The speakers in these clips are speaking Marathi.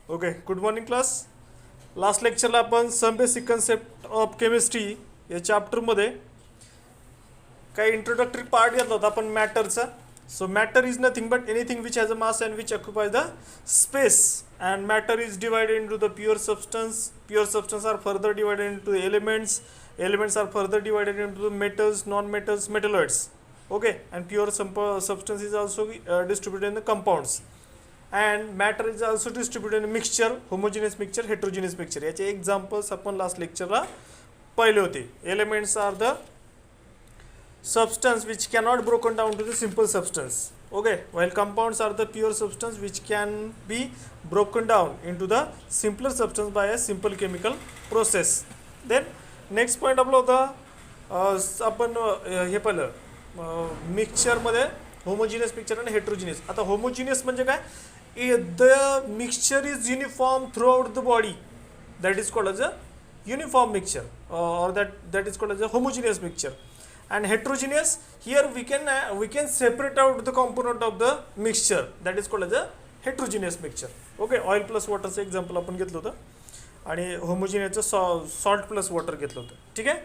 Okay, good morning class. Last लेक्चरला आपण some basic concept of chemistry या चॅप्टरमध्ये काही इंट्रोडक्टरी पार्ट घेतला होता आपण मॅटरचा. So matter is nothing but anything which has a mass and which occupy the space, and matter is divided into the pure substance are further divided into elements are further divided into the metals, non-metals, metalloids. Okay, and pure substance is also distributed in the compounds, and matter is also distributed in mixture, homogeneous mixture, heterogeneous mixture. याचे examples आपण लास्ट लेक्चरला पहिले होते. Elements are the substance which cannot broken down to the simple substance. Okay, while compounds are the pure substance which can be broken down into the simpler substance by a simple chemical process. Then next point आपला होता आपण हे पाहिलं मिक्सचरमध्ये होमोजिनियस मिक्सचर आणि हेट्रोजिनियस. आता होमोजिनियस म्हणजे काय? The mixture is uniform through out the body, that is called as a uniform mixture, or that is called as a homogeneous mixture. And heterogeneous, here we can separate out the component of the mixture, that is called as a heterogeneous mixture. Okay, oil plus water चं एक्झाम्पल आपण घेतलं होतं आणि होमोजिनियसचं सॉल्ट प्लस वॉटर घेतलं होतं. ठीक आहे,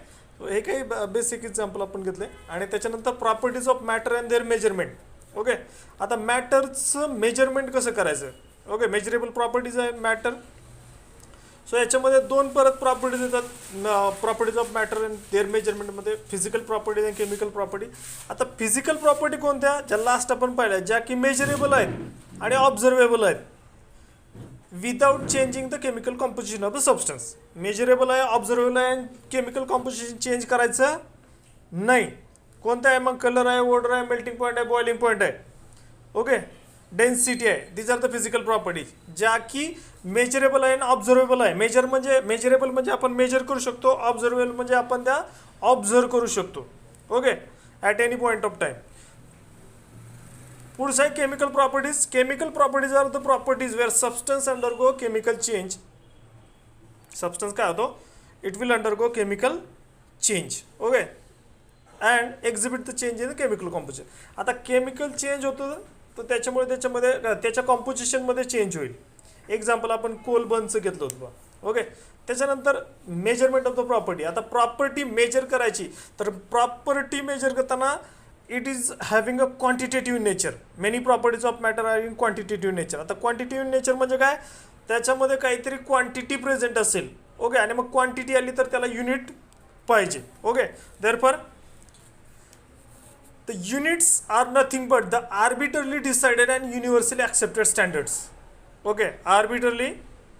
हे काही बेसिक एक्झाम्पल आपण घेतले. आणि त्याच्यानंतर properties of matter and their measurement. Okay, आता मॅटरचं मेजरमेंट कसं करायचं? ओके, मेजरेबल प्रॉपर्टीज आहे मॅटर. सो याच्यामध्ये दोन परत प्रॉपर्टीज येतात, properties of matter and their मेजरमेंटमध्ये फिजिकल प्रॉपर्टीज आणि केमिकल प्रॉपर्टी. आता फिजिकल प्रॉपर्टी कोणत्या? ज्या लास्ट आपण पाहिल्या, ज्या की मेजरेबल आहेत आणि ऑब्झर्वेबल आहेत without changing the chemical composition of the substance. Measurable आहे, ऑब्झर्वेबल आहे, केमिकल कॉम्पोजिशन चेंज करायचं नाही. कोणतं आहे मग? कलर आहे, ओडर आहे, मेल्टिंग पॉईंट आहे, बॉइलिंग पॉईंट आहे. ओके, डेन्सिटी आहे. These are the physical properties ज्या की मेजरेबल आहे आणि ऑब्झर्वेबल आहे. मेजरेबल म्हणजे आपण मेजर करू शकतो, ऑब्झर्वेबल म्हणजे आपण त्या ऑब्झर्व करू शकतो. Okay, at any point of time. पुढचं आहे chemical properties. Chemical properties are the properties where substance undergo chemical change. Substance काय होतो? It will undergo chemical change. Okay, and exhibit the change in the chemical composition. आता केमिकल चेंज होतं तर त्याच्यामध्ये त्याच्या कॉम्पोजिशनमध्ये चेंज होईल. एक्झाम्पल आपण कोल बर्नचं घेतलं होतं. ओके, त्याच्यानंतर मेजरमेंट ऑफ द प्रॉपर्टी. आता प्रॉपर्टी मेजर करायची, तर प्रॉपर्टी मेजर करताना it is having a quantitative nature. Many properties of matter are in quantitative nature. आता quantitative nature म्हणजे काय? त्याच्यामध्ये काहीतरी क्वांटिटी प्रेझेंट असेल. ओके, आणि मग क्वांटिटी आली तर त्याला युनिट पाहिजे. Okay, therefore the units are nothing but the arbitrarily decided and universally accepted standards. Okay, arbitrarily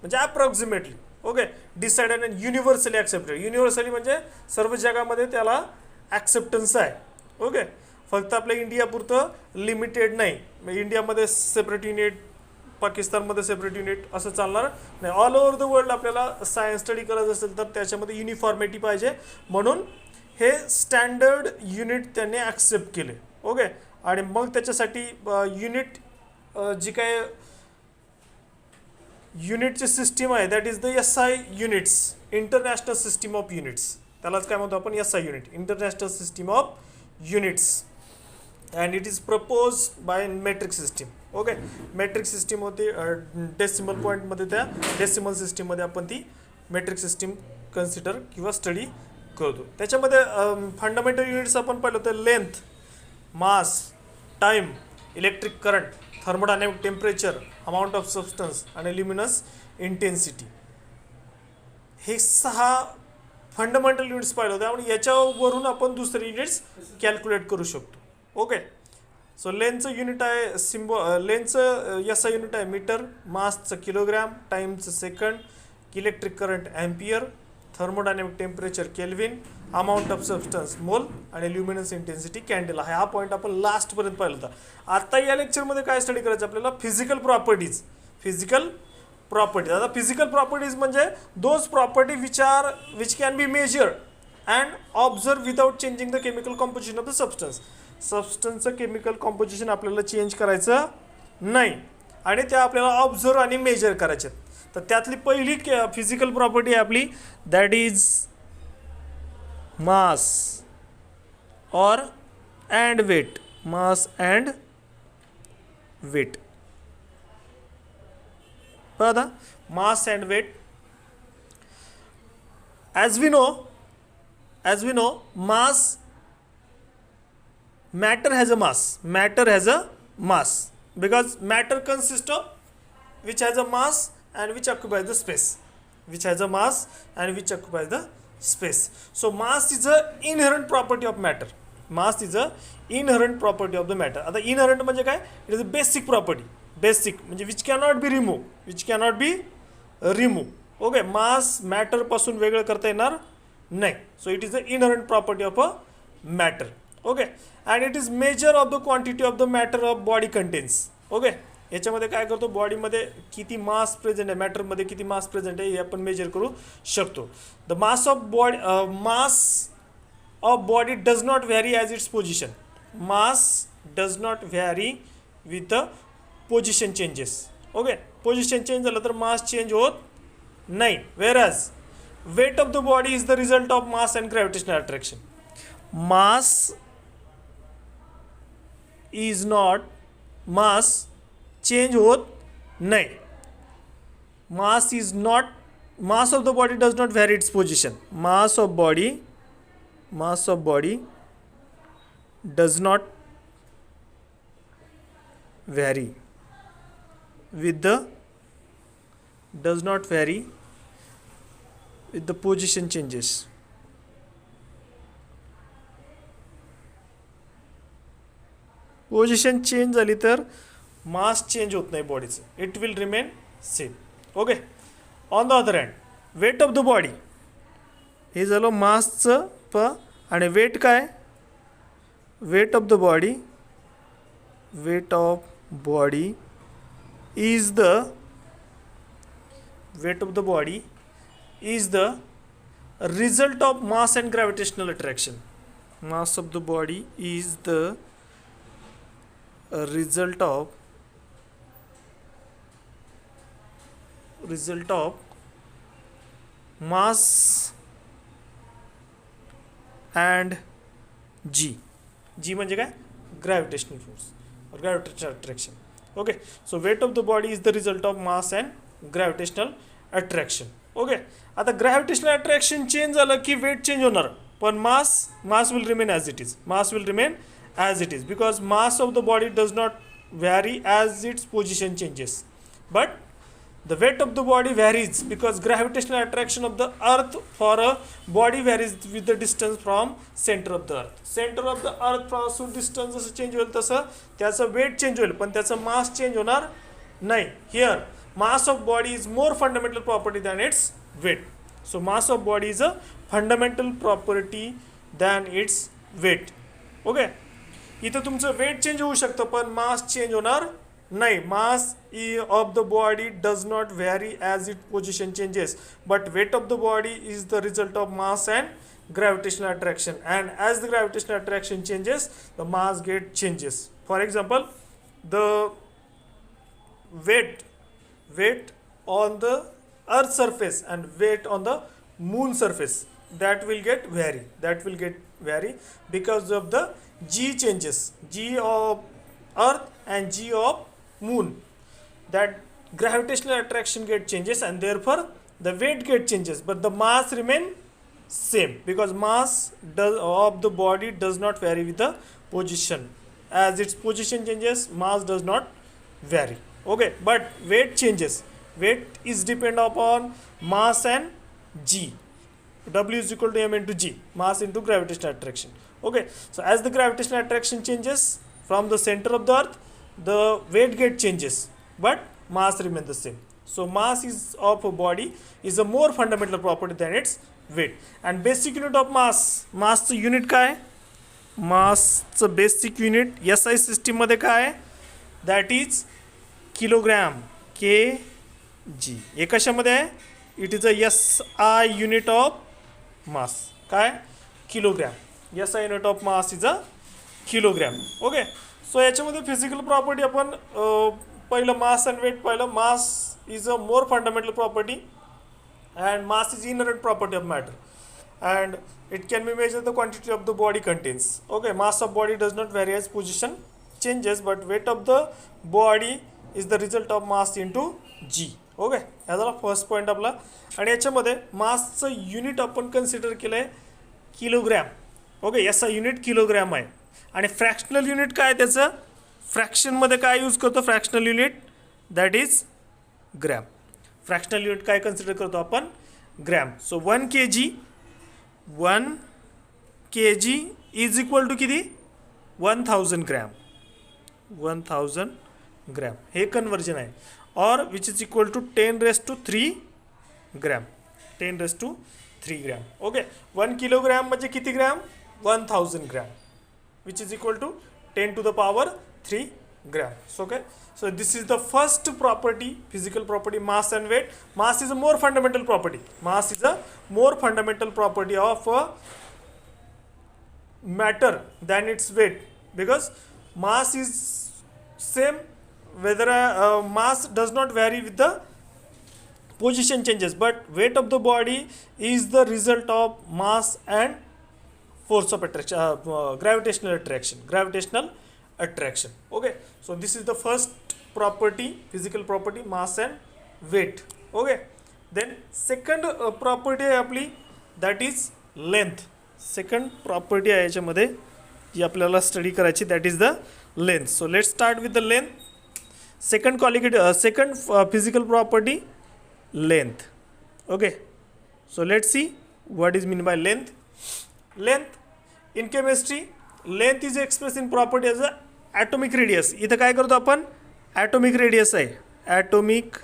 म्हणजे approximately. Okay, decided and universally accepted. Universally म्हणजे सर्व जगामध्ये त्याला ॲक्सेप्टन्स आहे. ओके, फक्त आपल्या इंडियापुरतं लिमिटेड नाही. इंडियामध्ये सेपरेट युनिट, पाकिस्तानमध्ये सेपरेट युनिट असं चालणार नाही. ऑल ओव्हर द वर्ल्ड आपल्याला सायन्स स्टडी करायचं असेल तर त्याच्यामध्ये युनिफॉर्मिटी पाहिजे, म्हणून हे स्टँडर्ड युनिट त्यांनी ॲक्सेप्ट केले. ओके, आणि मग त्याच्यासाठी युनिट जी काय युनिटची सिस्टीम आहे that is the SI units, international system of units. त्यालाच काय म्हणतो आपण? SI unit, international system of units. And it is propose by metric system. Okay, metric system होती डेसिमल पॉईंटमध्ये, त्या डेसिमल सिस्टीममध्ये आपण ती मेट्रिक सिस्टीम कन्सिडर किंवा स्टडी करतो. त्याच्यामध्ये फंडामेंटल युनिट्स आपण पाहिलं होतं. Length, mass, time, electric current, thermodynamic temperature, amount of substance आणि ल्युमिनस इंटेन्सिटी. हे 6 फंडामेंटल युनिट्स पाहिलं होतं आणि याच्यावरून आपण दुसरे युनिट्स कॅल्क्युलेट करू शकतो. ओके, सो लेंथचं युनिट आहे लेंथचं SI युनिट आहे मीटर, मासचं किलोग्रॅम, टाईमचं second, electric current ampere, thermodynamic temperature kelvin, amount of substance mole आणि ल्युमिनस इंटेन्सिटी कॅन्डेल. हा पॉईंट आपण लास्टपर्यंत पाहिला होता. आता या लेक्चरमध्ये काय स्टडी करायचं आपल्याला? Physical properties. आता फिजिकल प्रॉपर्टीज म्हणजे those property which can be measured and observe without changing the chemical composition of the substance. सबस्टन्सचं केमिकल कॉम्पोजिशन आपल्याला चेंज करायचं नाही आणि त्या आपल्याला ऑब्झर्व आणि मेजर करायचे. तर त्यातली पहिली फिजिकल प्रॉपर्टी आहे आपली, दॅट इज मास और and weight. Mass and weight. Further, mass and weight. As we know, mass, matter has a mass. Matter has a mass because matter consists of which has a mass and which occupies the space. Which has a mass and which occupies the space. So mass is a inherent property of matter. Mass is a inherent property of the matter. आता inherent म्हणजे काय? It is a basic property. Basic म्हणजे which cannot be removed. Which cannot be removed. Okay, mass matter पासून वेगळं करता येणार नाही. So it is the inherent property of a matter. Okay, and it is measure of the quantity of the matter of body contains. Okay, याच्यामध्ये काय करतो, बॉडीमध्ये किती मास प्रेझेंट आहे, मॅटरमध्ये किती मास प्रेझेंट आहे हे आपण मेजर करू शकतो. The mass of body does not vary as its position. Mass does not vary with the position changes. Okay, position change झालं तर मास चेंज होत नाही. Whereas weight of the body is the result of mass and gravitational attraction. Mass is not, mass change होत नाही. Mass is not, mass of the body does not vary its position. Mass of body does not vary with the position changes. Position change झाली तर मास चेंज होत नाही बॉडीचं. It will remain same. Okay, on the other hand weight of the body, हे झालं मासचं आणि वेट काय, weight of the body, weight of body is the weight of the body is the result of mass and gravitational attraction. Mass of the body is the result of mass and G म्हणजे काय, gravitational force or gravitational attraction. Okay, so weight of the body is the result of mass and gravitational attraction. Okay, आता gravitational attraction change झालं की weight change होणार, पण mass will remain as it is. Mass will remain as it is because mass of the body does not vary as its position changes, but the weight of the body varies because gravitational attraction of the earth for a body varies with the distance from center of the earth. Center of the earth पासून distance जसं चेंज होईल तसं त्याचं वेट चेंज होईल, पण त्याचं मास चेंज होणार नाही. Here mass of body is more fundamental property than its weight. So mass of body is a fundamental property than its weight. Okay, इथं तुमचं वेट चेंज होऊ शकतं पण मास चेंज होणार नाही. मास of the body does not vary as its position changes, but weight of the body is the result of mass and gravitational attraction, and as the gravitational attraction changes the mass get changes. For example, the weight on the earth surface and weight on the moon surface, that will get vary because of the G changes, G of earth and G of moon. That gravitational attraction get changes and therefore the weight get changes, but the mass remain same because mass of the body does not vary with the position. As its position changes, mass does not vary. Okay, but weight changes. Weight is depend upon mass and G. W is equal to m into G, mass into gravitational attraction. Okay, so as the gravitational attraction changes from the center of the earth, the weight get changes but mass remains the same. So mass is of a body is a more fundamental property than its weight. And basic unit of mass, mass चं unit काय, mass चं basic unit SI system मध्ये काय, that is kilogram, kg. हे कशामध्ये आहे, it is a SI unit of mass. काय, kilogram. SI unit of mass is a kilogram. Okay, so याच्यामध्ये फिजिकल प्रॉपर्टी आपण पहिलं मास अँड वेट पाहिलं. Mass is a more fundamental property and mass is inherent property of matter and it can be measure the quantity of the body contains. Okay, mass of body does not vary as position changes, but weight of the body is the result of mass into G. Okay, हा झाला फर्स्ट पॉईंट आपला. आणि याच्यामध्ये मासचं युनिट आपण कन्सिडर केलं आहे किलोग्रॅम. ओके, याचा युनिट किलोग्रॅम आहे. आणि फ्रॅक्शनल युनिट काय त्याचं, फ्रॅक्शनमध्ये काय यूज करतो fractional unit, that is gram. Fractional unit काय कन्सिडर करतो आपण, gram. So 1 kg is equal to किती, 1000 ग्रॅम. 1000 ग्रॅम हे कन्वर्जन आहे. और which is equal to 10⁻³ gram. 10⁻³ gram. Okay, 1 kilogram म्हणजे किती gram, 1000 gram, which is equal to 10⁻³ gram. Okay, so this is the first property, physical property, mass and weight. Mass is a more fundamental property. Mass is a more fundamental property of a matter than its weight, because mass is same whether mass does not vary with the position changes, but weight of the body is the result of mass and force of attraction, gravitational attraction. Okay, so this is the first property, physical property, mass and weight. Okay, then second property आहे आपली, that is length. Second property आहे याच्यामध्ये जी आपल्याला स्टडी करायची, that is the length. So let's start with the length. Second second physical property, length. Okay, so let's see what is mean by length. Length in chemistry, length is express in property as a atomic radius. इथं काय करतो आपण, ॲटोमिक रेडियस आहे, ॲटोमिक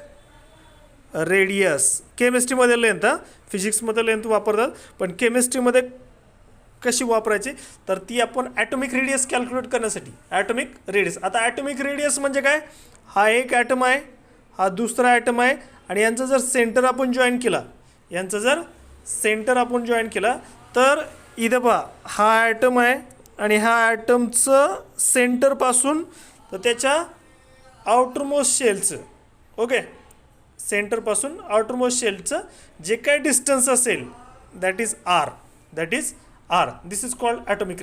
रेडियस. केमिस्ट्रीमध्ये लेंथ, फिजिक्समध्ये लेंथ वापरतात, पण केमिस्ट्रीमध्ये कशी वापरायची, तर ती आपण ॲटोमिक रेडियस कॅल्क्युलेट करण्यासाठी. ॲटोमिक रेडियस, आता ॲटोमिक रेडियस म्हणजे काय, हा एक ॲटम आहे, हा दुसरा ॲटम आहे, आणि यांचं जर सेंटर आपण जॉईन केला, तर इथं पहा हा ॲटम आहे, आणि ह्या ॲटमचं सेंटरपासून तर त्याच्या आउटरमोस्ट शेलचं, ओके, सेंटरपासून आउटरमोस्ट शेलचं जे काही डिस्टन्स असेल, that is R. This is called atomic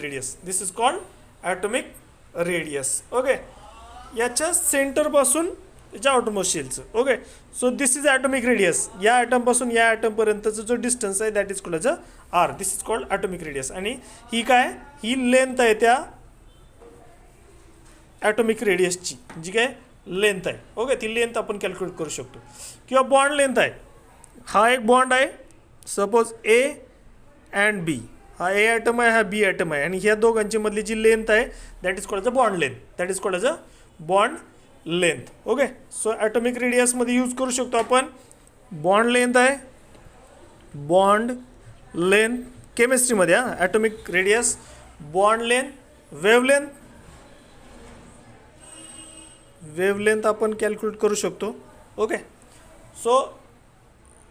radius. Okay, याच्या सेंटरपासून त्याच्या आउटरमोस्ट शेलचं. Okay, so this is atomic radius. या ॲटमपासून या ॲटमपर्यंतचा जो डिस्टन्स आहे, that is called R. This is called atomic radius. आणि ही काय, ही लेंथ आहे त्या ॲटोमिक रेडियसची, जी काय लेंथ आहे. ओके, ती लेंथ आपण कॅल्क्युलेट करू शकतो. किंवा बॉन्ड लेंथ आहे, हा एक बॉन्ड आहे, सपोज ए अँड बी. हा ए ॲटम आहे, हा बी ॲटम आहे, आणि ह्या दोघांची मधली जी लेंथ आहे, that is called bond length. Okay, so atomic रेडियसमध्ये यूज करू शकतो आपण बॉन्ड लेंथ आहे, बॉन्ड लेंथ केमिस्ट्रीमध्ये, atomic radius, bond length, wavelength आपण कॅल्क्युलेट करू शकतो. ओके, सो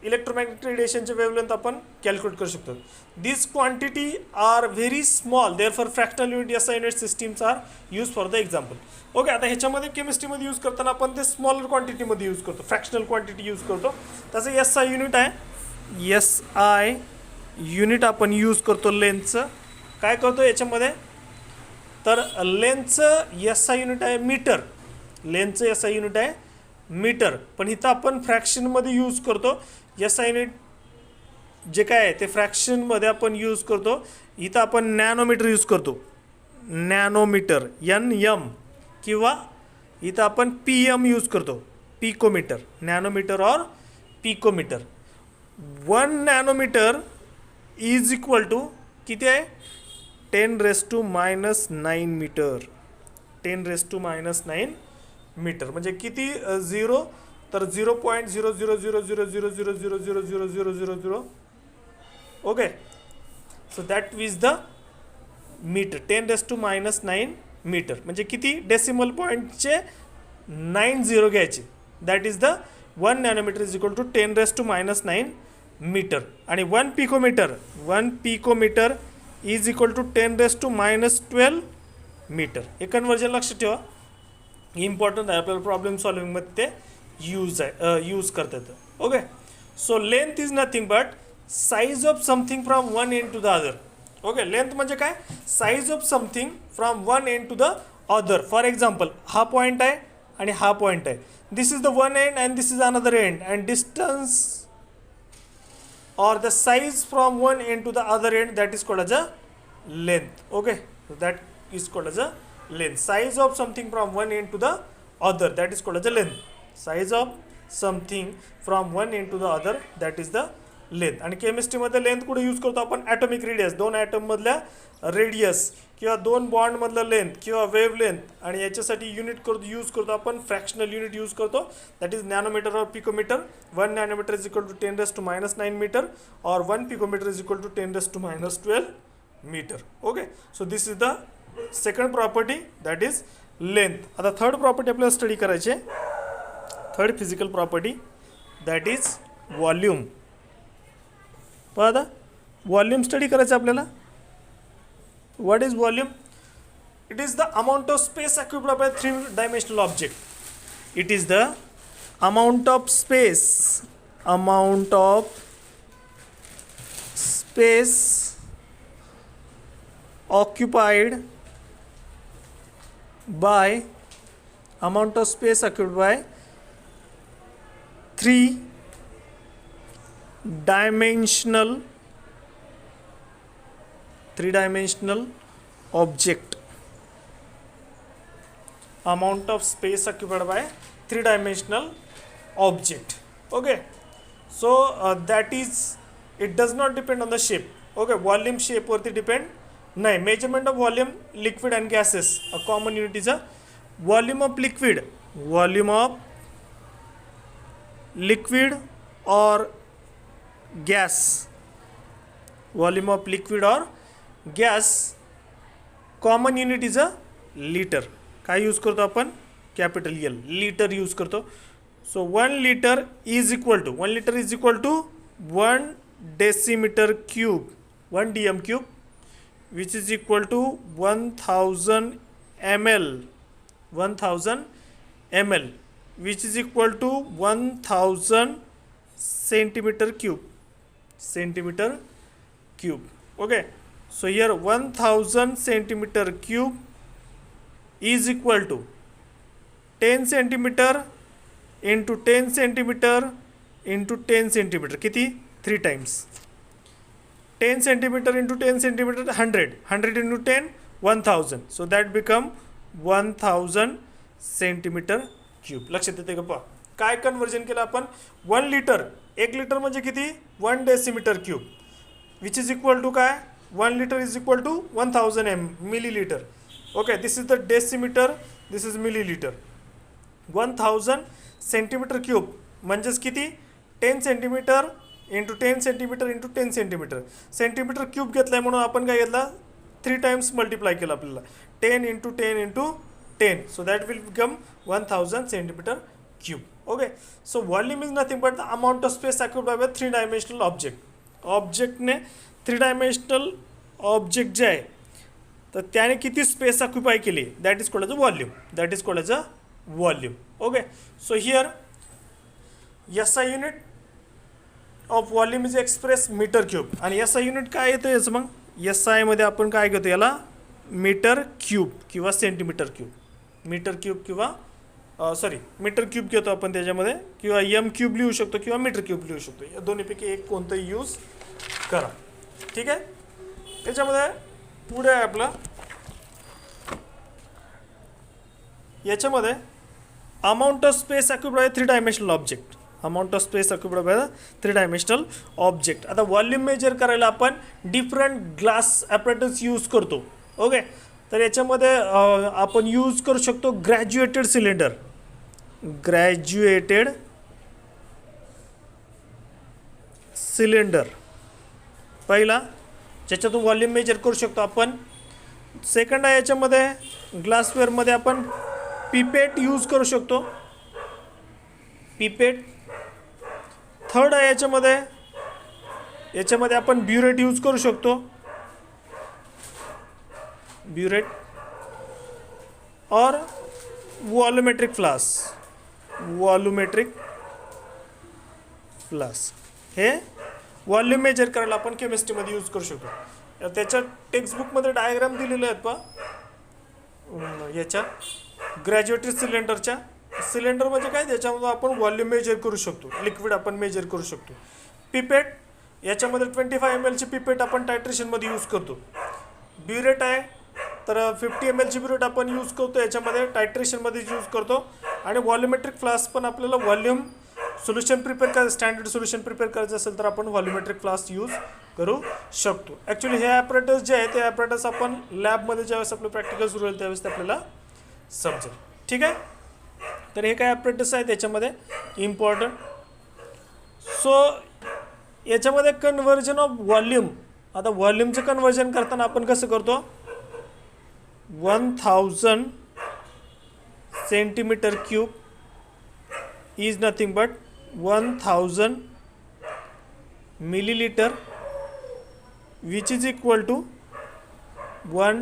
इलेक्ट्रोमॅग्नेटिक रेडिएशनचे वेवलेंथ आपण कॅल्क्युलेट करू शकतो. This quantity are very small, therefore fractional unit S I unit systems are use for the example. Okay, आता ह्याच्यामध्ये केमिस्ट्रीमध्ये यूज करताना आपण ते स्मॉलर क्वांटिटीमध्ये यूज करतो, फ्रॅक्शनल क्वांटिटी यूज करतो. त्याचं एस आय युनिट आहे, एस आय युनिट आपण यूज करतो लेंथचं. काय करतो याच्यामध्ये, तर लेंथचं एस आय युनिट आहे मीटर. लेंथचं एस आय युनिट आहे मीटर, पण इथं आपण फ्रॅक्शनमध्ये यूज करतो. एस आय युनिट जे काय आहे ते फ्रॅक्शनमध्ये आपण यूज करतो. इथं आपण नॅनोमीटर यूज करतो, नॅनोमीटर, NM, किंवा इथं आपण PM यूज करतो, पिकोमीटर. नॅनोमीटर और picometre. 1 nanometre is equal to किती आहे, 10⁻⁹ मीटर. 10⁻⁹ मीटर म्हणजे किती, 0 तर 0.00000000000. Okay, so that is the metre. 10⁻⁹ metre म्हणजे किती, डेसिमल पॉईंटचे 9 झिरो घ्यायचे, that is the 1 nanometre is equal to 10⁻⁹ metre. आणि 1 picometre is equal to 10⁻12 metre. हे कन्वर्जन लक्षात ठेवा, इम्पॉर्टंट आहे, आपल्याला प्रॉब्लेम सॉल्विंगमध्ये ते यूज करता येतं. Okay, so length is nothing but size of something from one end to the other. Okay, length म्हणजे काय, size of something from one end to the other. For example, हा पॉईंट आहे आणि हा पॉईंट आहे. this is the one end and this is another end, and distance or the size from one end to the other end, that is called as a length. Okay, so that is called as a length. Size of something from one end to the other, that is called as a length. Size of something from one end to the other, that is the length. आणि केमिस्ट्रीमध्ये लेंथ कुठे यूज करतो आपण? ॲटॉमिक रेडियस, दोन ॲटममधल्या रेडियस किंवा दोन बॉन्डमधलं लेंथ किंवा वेव्ह लेंथ. आणि याच्यासाठी युनिट यूज करतो आपण, फ्रॅक्शनल युनिट यूज करतो, दॅट इज नॅनोमीटर और picometre. 1 nanometre is equal to 10⁻⁹ metre और 1 picometre is equal to 10⁻12 metre. Okay, so this is the second property, that is length. आता थर्ड प्रॉपर्टी आपल्याला स्टडी करायची आहे, third physical property, that is volume. पहा आता व्हॉल्यूम स्टडी करायचं आपल्याला. What is volume? It is the amount of space occupied by 3 dimensional object. It is the amount of space occupied by 3 dimensional object. Amount of space occupied by 3 dimensional object. Okay, so that is, it does not depend on the shape. Okay, volume shape वरती depend नाही. Measurement of volume, liquid and gases, a common unit is a volume of liquid or gas. Volume of liquid or gas, common unit is a liter. काय यूज करतो आपण? कॅपिटल L, लिटर यूज करतो. So 1 liter is equal to 1 decimeter cube, 1 dm cube, which is equal to 1000 ml, which is equal to 1000 centimeter cube. Okay, so here 1000 centimeter cube is equal to 10 centimeter into 10 centimeter into 10 centimeter. किती? 3 times. 10 centimeter into 10 centimeter 100 into 10 1000. So that become 1000 centimeter cube. लक्षात येते का? पहा काय कन्वर्जन केलं आपण. 1 लिटर, 1 लिटर म्हणजे किती? 1 decimetre cube, which is equal to काय? 1 litre is equal to 1000 millilitre. Okay, this is the decimetre, this is millilitre. 1000 centimetre cube म्हणजेच किती? 10 centimetre into 10 centimetre into 10 centimetre. Centimetre cube घेतलाय म्हणून आपण काय घेतला? 3 टाइम्स मल्टिप्लाय केलं आपल्याला. 10 into 10 into 10. So that will become 1000 centimetre cube. Okay, so volume is nothing but the amount of space occupied by 3 dimensional object. ऑब्जेक्टने 3 डायमेन्शनल ऑब्जेक्ट जे आहे तर त्याने किती स्पेस ऑक्युपाय केली, that is called as a volume. Okay, so here SI unit of volume is express metre cube. आणि SI युनिट काय येतं याचं? मग SI मध्ये आपण काय घेतो याला? मीटर क्यूब किंवा सेंटीमीटर क्यूब. मीटर क्यूब घेतो आपण त्याच्यामध्ये, किंवा M क्यूब लिहू शकतो किंवा मीटर क्यूब लिहू शकतो. या दोन्हीपैकी एक कोणतंही यूज करा. ठीक आहे. त्याच्यामध्ये पुढे आहे आपलं, याच्यामध्ये amount of space occupied by 3 dimensional object. आता व्हॉल्यूम मेजर करायला आपण डिफरंट ग्लास ॲपरेटस यूज करतो. ओके, तर याच्यामध्ये आपण यूज करू शकतो ग्रॅज्युएटेड सिलेंडर पहिला, ज्याच्यातून व्हॉल्यूम मेजर करू शकतो आपण. सेकंड आहे याच्यामध्ये ग्लासवेअरमध्ये आपण पिपेट यूज करू शकतो, पिपेट. थर्ड आहे याच्यामध्ये आपण ब्युरेट यूज करू शकतो, ब्युरेट. और व्हॉल्यूमेट्रिक फ्लास्क हे व्हॉल्यूम मेजर करायला आपण केमिस्ट्रीमध्ये यूज करू शकतो. त्याच्या टेक्स्टबुकमध्ये डायग्राम दिलेले आहेत पहा याच्या ग्रॅज्युएटेड सिलेंडरच्या. सिलेंडर म्हणजे काय, त्याच्यामध्ये आपण व्हॉल्यूम मेजर करू शकतो, लिक्विड आपण मेजर करू शकतो. पिपेट, याच्यामध्ये 25 ml ची पिपेट आपण टायट्रेशनमध्ये यूज करतो. ब्युरेट आहे तर 50 ml ची ब्युरेट आपण यूज करतो, याच्यामध्ये टायट्रेशनमध्ये यूज करतो. आणि व्हॉल्युमेट्रिक फ्लास्क पण आपल्याला व्हॉल्यूम सोल्युशन प्रिपेअर करायचं, स्टँडर्ड सोल्युशन प्रिपेअर करायचं असेल तर आपण व्हॉल्युमेट्रिक फ्लास्क यूज करू शकतो. ॲक्च्युली हे ॲपरेटस जे आहे ते ॲपरेटस आपण लॅबमध्ये ज्यावेळेस आपलं प्रॅक्टिकल सुरू होईल त्यावेळेस ते आपल्याला समजेल. ठीक आहे. तर हे काय ॲपरेटस आहे त्याच्यामध्ये इम्पॉर्टंट. सो याच्यामध्ये कन्व्हर्जन ऑफ व्हॉल्यूम. आता व्हॉल्यूमचं कन्व्हर्जन करताना आपण कसं करतो, 1000 centimetre cube is nothing but 1000 milliliter which is equal to 1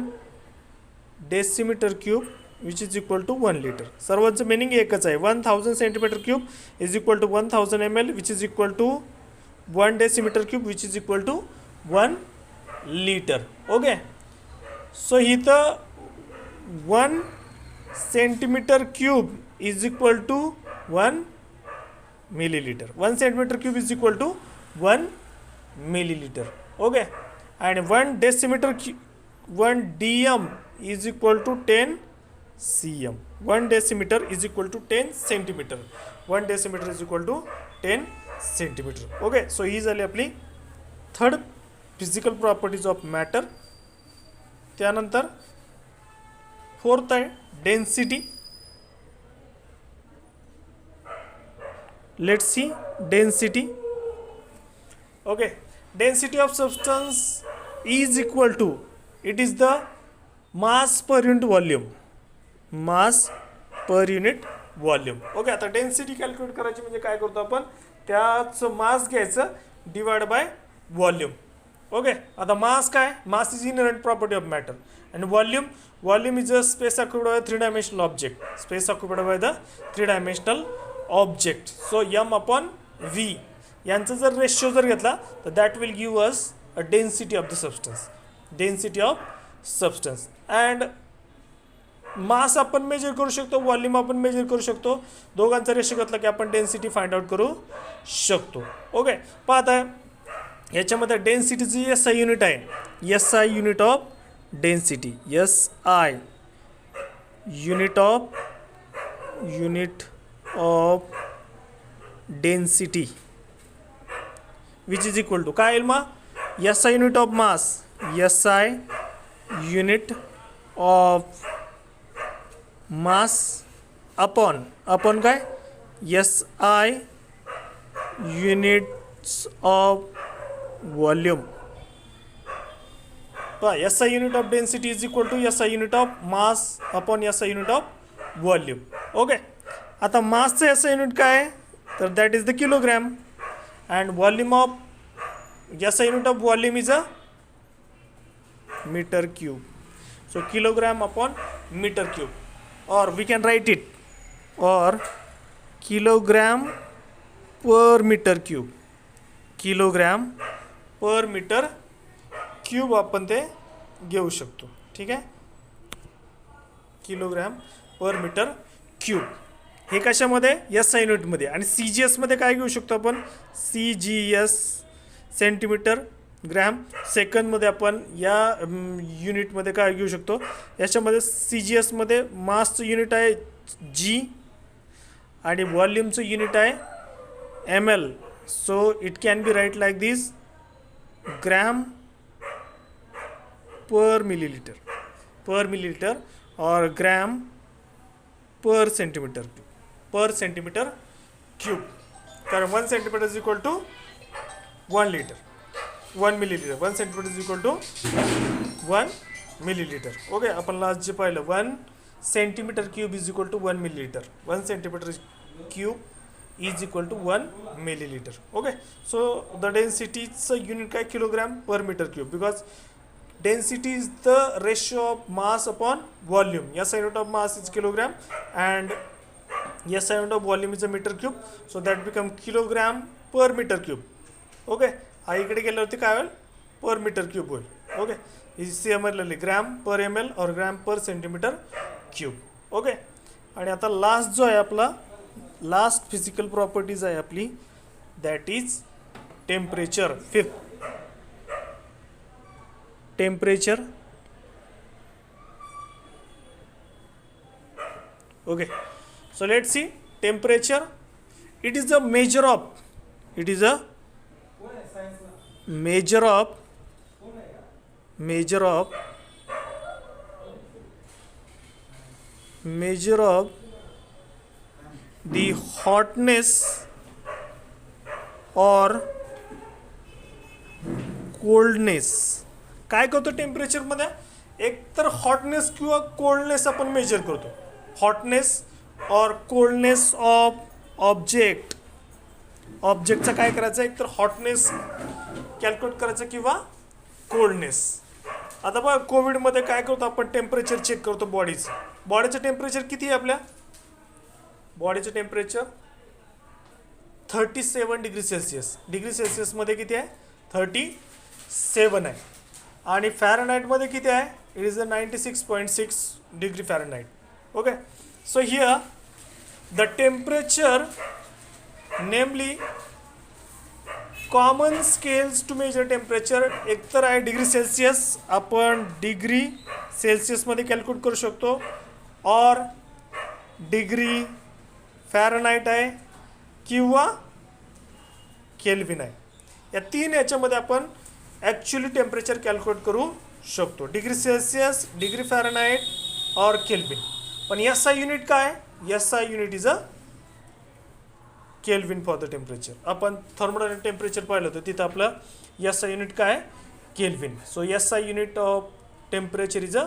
decimeter cube which is equal to 1 liter. सर्वांचं मिनिंग एकच आहे. 1000 centimetre cube is equal to 1000 ml which is equal to 1 decimeter cube which is equal to 1 liter. Okay. So इथं 1 centimetre cube is equal to 1 milliliter. 1 centimeter cube is equal to 1 milliliter. Okay. And 1 decimeter 1 dm is equal to 10 cm. 1 decimeter is equal to 10 centimeter. 1 decimeter is equal to 10 centimeter. Okay. So ही झाली आपली third physical properties of matter. त्यानंतर फोर्थ आहे density. Let's see density. Okay, density of substance is equal to, it is the mass per unit volume. Mass per unit volume. Okay, आता डेन्सिटी कॅल्क्युलेट करायची म्हणजे काय करतो आपण, त्याच मास घ्यायचं डिवाइड बाय व्हॉल्यूम. ओके. आता मास काय, mass is inherent property of matter. and volume is a space occupied by a 3-dimensional object. Space occupied by the 3-dimensional object. So m upon v यांचा जर रेशियो जर घेतला तर that will give us a density of the substance. Density of substance. And mass आपण मेजर करू शकतो, व्हॉल्यूम आपण मेजर करू शकतो. दोघांचा रेशियो घेतला की आपण डेन्सिटी फाइंड आउट करू शकतो. ओके. पाहता याच्यामध्ये डेन्सिटीची एस आय युनिट आहे. S I unit of density. S I unit of density which is equal to काय येईल मग, S I unit of mass. S I unit of mass upon काय, S I units of volume. S I unit of density is equal to S I unit of mass upon S I unit of volume. Okay. आता मासचं एस आय युनिट काय आहे तर that is the kilogram. and volume of SI unit of volume is a meter cube. So kilogram upon meter cube, or we can write it or kilogram per meter cube. Kilogram per meter cube आपण ते घेऊ शकतो. ठीक आहे. किलोग्राम पर मीटर क्यूब हे कशामध्ये, एस आय युनिटमध्ये. आणि सी जी एसमध्ये काय घेऊ शकतो आपण, C G S centimetre gram सेकंदमध्ये आपण या युनिटमध्ये काय घेऊ शकतो. याच्यामध्ये सी जी एसमध्ये मासचं युनिट आहे जी आणि व्हॉल्यूमचं युनिट आहे M L. So it can be write like this, gram per millilitre और ग्रॅम पर सेंटीमीटर क्यूब. कारण 1 centimetre is equal to 1 litre, 1 millilitre. 1 centimetre is equal to 1 millilitre. Okay. आपण लास्ट जे पाहिलं 1 centimetre cube is equal to 1 millilitre. 1 centimetre cube is equal to 1 millilitre. Okay. So the डेन्सिटीचं युनिट काय, kilogram per metre cube. Because density is the ratio of mass upon volume. SI unit of mass is kilogram and SI unit of volume is a meter cube. So that become kilogram per meter cube. Okay. हा इकडे गेल्यावरती काय होईल, पर मीटर क्यूब होईल. ओके. ही सेम लिहिली ग्रॅम पर एम एल और gram per centimetre cube. Okay. आणि आता लास्ट जो आहे आपला लास्ट फिजिकल प्रॉपर्टीज आहे आपली, that is temperature. Fifth temperature. Okay, so let's see temperature. It is a measure of the hotness or coldness. काय करतो टेम्परेचर मध्ये? एक तर हॉटनेस किंवा कोल्डनेस आपण मेजर करतो. हॉटनेस और कोल्डनेस ऑफ ऑब्जेक्ट. ऑब्जेक्टचा काय करायचं? एक तर हॉटनेस कॅल्क्युलेट करायचं किंवा कोल्डनेस. आता बघा कोविडमध्ये काय करतो आपण? टेम्परेचर चेक करतो बॉडीचं. बॉडीचं टेम्परेचर किती आहे आपल्या? बॉडीचं टेम्परेचर 37 डिग्री सेल्सिअस. डिग्री सेल्सिअसमध्ये किती आहे? 37 आहे. आणि फॅरनहाइटमध्ये किती आहे? It is 96.6 degree Fahrenheit. Okay, so here the temperature, namely common scales to measure temperature, एक तर आहे डिग्री सेल्सिअस, आपण डिग्री सेल्सिअसमध्ये कॅल्क्युलेट करू शकतो, और डिग्री फॅरनहाइट आहे किंवा केल्विन आहे. या तीन याच्यामध्ये आपण ॲक्च्युली टेम्परेचर कॅल्क्युलेट करू शकतो. डिग्री सेल्सिअस, डिग्री फॅरनहाइट और केल्विन. पण एस आय युनिट काय? S I unit is a kelvin for the temperature. आपण थर्मोडायनॅमिक टेम्परेचर पाहिलं होतं, तिथं आपलं एस आय युनिट काय? Kelvin. So S I unit of temperature is a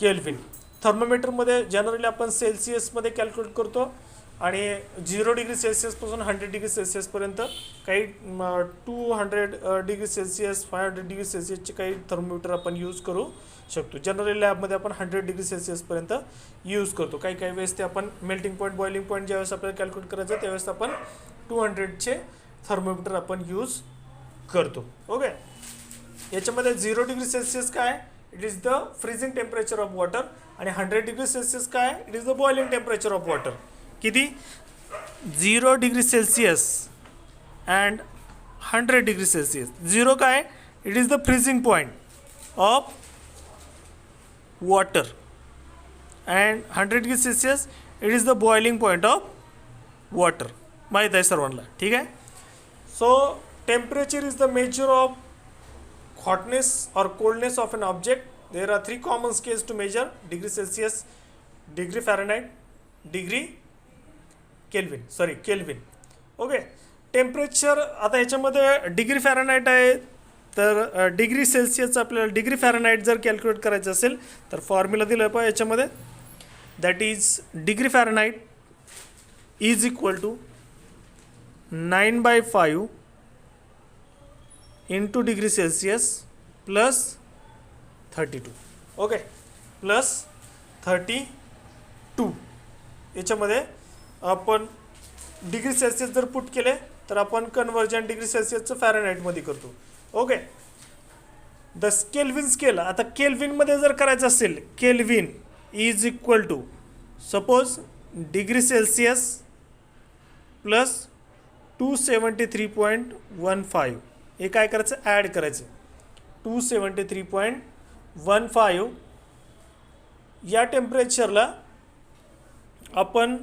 kelvin. थर्मोमीटरमध्ये जनरली आपण सेल्सिअसमध्ये कॅल्क्युलेट करतो, आणि 0 डिग्री सेल्सिअसपासून 100 डिग्री सेल्सिअसपर्यंत, काही 200 डिग्री सेल्सिअस, 500 डिग्री सेल्सिअसचे काही थर्मोमीटर आपण यूज करू शकतो. जनरली लॅबमध्ये आपण 100 डिग्री सेल्सिअसपर्यंत यूज करतो. काही वेळेस ते आपण मेल्टिंग पॉईंट, बॉइलिंग पॉईंट ज्यावेळेस आपल्याला कॅल्क्युलेट करायचं त्यावेळेस आपण 200चे थर्मोमीटर आपण यूज करतो. ओके, याच्यामध्ये 0 डिग्री सेल्सिअस काय? It is the freezing temperature of water. आणि 100 डिग्री सेल्सिअस काय? It is the boiling temperature of water. किती? 0 degree Celsius and 100 degree Celsius. 0 काय? It is the freezing point of water, and 100 degree Celsius it is the boiling point of water. माहीत आहे सर्वांना, ठीक आहे. So temperature is the measure of hotness or coldness of an object. There are 3 common scales to measure: degree Celsius, degree Fahrenheit, degree Kelvin. Okay, temperature आता ह्याच्यामध्ये डिग्री फॅरनहाइट आहे, तर डिग्री सेल्सिअसचं आपल्याला डिग्री फॅरनहाइट जर कॅल्क्युलेट करायचं असेल तर फॉर्म्युला दिलं आहे पहा याच्यामध्ये, that is degree Fahrenheit is equal to 9/5 into degree Celsius plus 32. Okay, plus 32. याच्यामध्ये आपण डिग्री सेल्सिअस जर पुट केले तर आपण कन्वर्जन डिग्री सेल्सिअसचं फॅरनहाइटमध्ये करतो. Okay, the kelvin scale. आता केल्विनमध्ये जर करायचं असेल, kelvin is equal to suppose degree Celsius plus 273.15. हे काय करायचं? ॲड करायचं. 273.15 या टेम्परेचरला आपण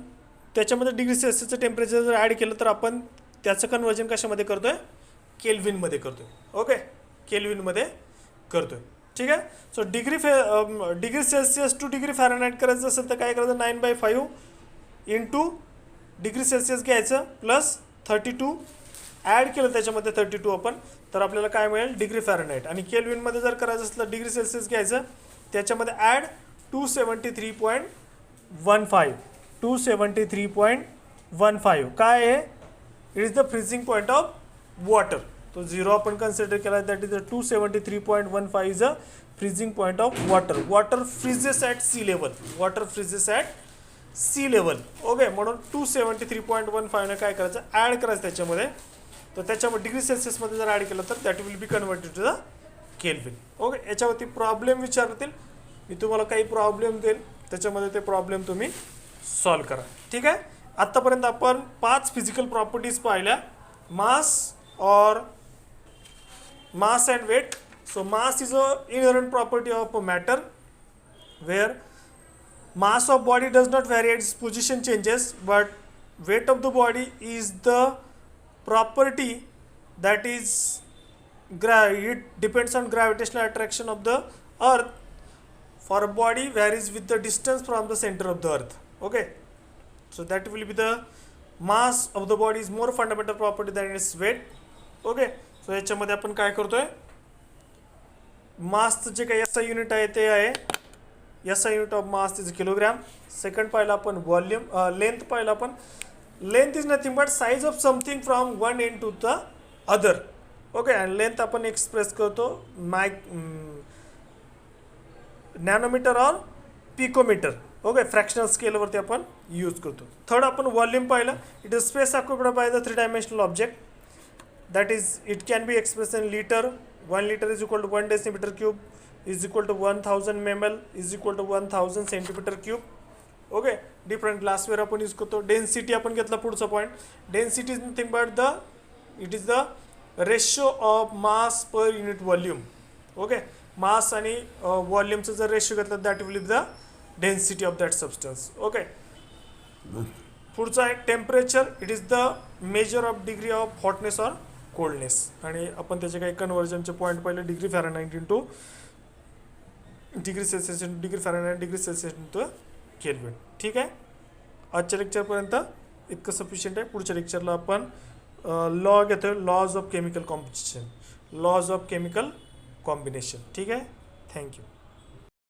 त्याच्यामध्ये डिग्री सेल्सिअसचं टेम्परेचर जर ॲड केलं तर आपण त्याचं कन्वर्जन कशामध्ये करतो आहे? केल्विनमध्ये करतो आहे. ओके, केल्विनमध्ये करतो आहे, ठीक आहे. So degree Celsius two degree Fahrenheit करायचं असेल तर काय करायचं? 9/5 इंटू डिग्री सेल्सिअस घ्यायचं प्लस 32 ॲड केलं त्याच्यामध्ये 32 आपण, तर आपल्याला काय मिळेल? Degree Fahrenheit. आणि केल्विनमध्ये जर करायचं असलं डिग्री सेल्सिअस घ्यायचं, त्याच्यामध्ये ॲड 273.15. 273.15 काय आहे? It is the freezing point of water. तो 0 आपण कन्सिडर केला, that is the 273.15 is a freezing point of water. Water freezes at sea level. Water freezes at sea level. Okay, म्हणून 273.15 काय करायचं? ॲड करायचं त्याच्यामध्ये. तर त्याच्यामध्ये डिग्री सेल्सिअसमध्ये जर ॲड केलं तर that will be converted to the kelvin. Okay, याच्यावरती प्रॉब्लेम विचारतील, मी तुम्हाला काही प्रॉब्लेम देईल, त्याच्यामध्ये ते प्रॉब्लेम तुम्ही सॉल्व करा. ठीक आहे. आत्तापर्यंत आपण 5 फिजिकल प्रॉपर्टीज पाहिल्या. mass and weight. So mass is a inherent property of a matter where mass of body does not vary as position changes, but weight of the body is the property that is it depends on gravitational attraction of the earth for a body varies with the distance from the center of the earth. Okay, so that will be the mass of the body is more fundamental property than its weight. Okay, so याच्यामध्ये आपण काय करतोय, मासचं जे काही SI युनिट आहे ते आहे SI unit of mass is kilogram. Second पाहिलं आपण व्हॉल्यूम. लेंथ पाहिलं आपण, length is nothing but size of something from one end to the other. Okay, आणि लेंथ आपण एक्सप्रेस करतो नॅनोमीटर और पिकोमीटर. ओके, फ्रॅक्शनल स्केलवरती आपण यूज करतो. थर्ड आपण व्हॉल्यूम पाहिलं. It is space occupied by the 3 dimensional object. That is, it can be expressed in liter. 1 liter is equal to 1 decimeter cube is equal to 1000 ml is equal to 1000 centimeter cube. Okay, different glassware आपण यूज करतो. डेन्सिटी आपण घेतला पुढचा point. Density is nothing but it is the ratio of mass per unit volume. Okay, mass आणि व्हॉल्यूमचं जर रेशो घेतला that will be the density of that substance. Okay, पुढचा आहे temperature. It is the measure of degree of hotness or coldness. आणि आपण त्याचे काही कन्व्हर्जनचे पॉईंट पाहिले. Degree Fahrenheit into degree Celsius into degree Fahrenheit degree Celsius into kelvin. ठीक आहे. आजच्या लेक्चरपर्यंत इतकं सफिशियंट आहे. पुढच्या लेक्चरला आपण लॉ घेतोय, लॉज ऑफ केमिकल कॉम्बिनेशन. ठीक आहे. थँक्यू.